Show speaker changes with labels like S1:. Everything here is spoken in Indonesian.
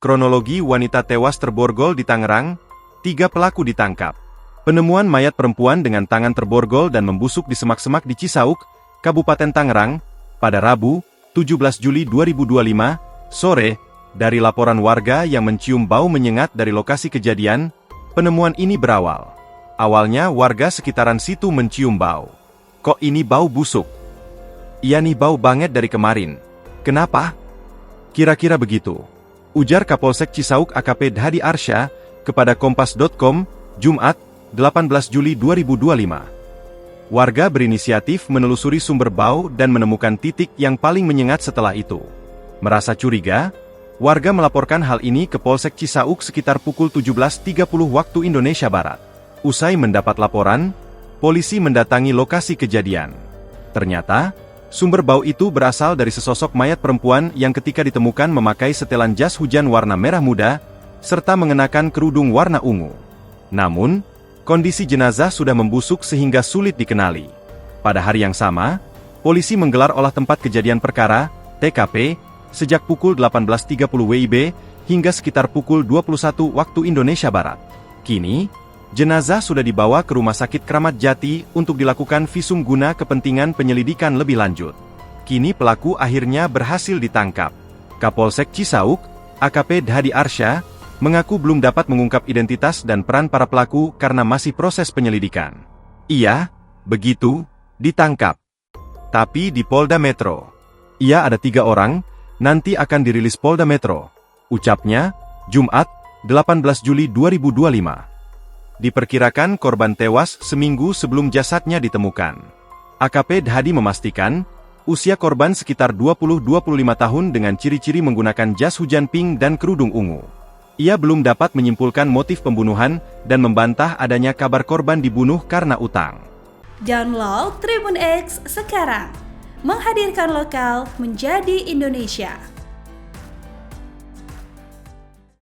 S1: kronologi wanita tewas terborgol di Tangerang, 3 pelaku ditangkap. Penemuan mayat perempuan dengan tangan terborgol dan membusuk di semak-semak di Cisauk, Kabupaten Tangerang, pada Rabu, 17 Juli 2025, sore, dari laporan warga yang mencium bau menyengat dari lokasi kejadian, penemuan ini berawal. Awalnya warga sekitaran situ mencium bau. Kok ini bau busuk? Iya nih bau banget dari kemarin. Kenapa? Kira-kira begitu, ujar Kapolsek Cisauk AKP Dhadi Arsya, kepada Kompas.com, Jumat, 18 Juli 2025. Warga berinisiatif menelusuri sumber bau dan menemukan titik yang paling menyengat setelah itu. Merasa curiga, warga melaporkan hal ini ke Polsek Cisauk sekitar pukul 17.30 waktu Indonesia Barat. Usai mendapat laporan, polisi mendatangi lokasi kejadian. Ternyata, sumber bau itu berasal dari sesosok mayat perempuan yang ketika ditemukan memakai setelan jas hujan warna merah muda, serta mengenakan kerudung warna ungu. Namun, kondisi jenazah sudah membusuk sehingga sulit dikenali. Pada hari yang sama, polisi menggelar olah tempat kejadian perkara, TKP, sejak pukul 18.30 WIB, hingga sekitar pukul 21 waktu Indonesia Barat. Kini, jenazah sudah dibawa ke Rumah Sakit Kramat Jati untuk dilakukan visum guna kepentingan penyelidikan lebih lanjut. Kini pelaku akhirnya berhasil ditangkap. Kapolsek Cisauk, AKP Dhadi Arsya, mengaku belum dapat mengungkap identitas dan peran para pelaku karena masih proses penyelidikan. Iya, begitu, ditangkap. Tapi di Polda Metro. Ia ada 3 orang, nanti akan dirilis Polda Metro. Ucapnya, Jumat, 18 Juli 2025. Diperkirakan korban tewas seminggu sebelum jasadnya ditemukan. AKP Dhadi memastikan, usia korban sekitar 20-25 tahun dengan ciri-ciri menggunakan jas hujan pink dan kerudung ungu. Ia belum dapat menyimpulkan motif pembunuhan dan membantah adanya kabar korban dibunuh karena utang.
S2: Download Tribun X sekarang, menghadirkan lokal menjadi Indonesia.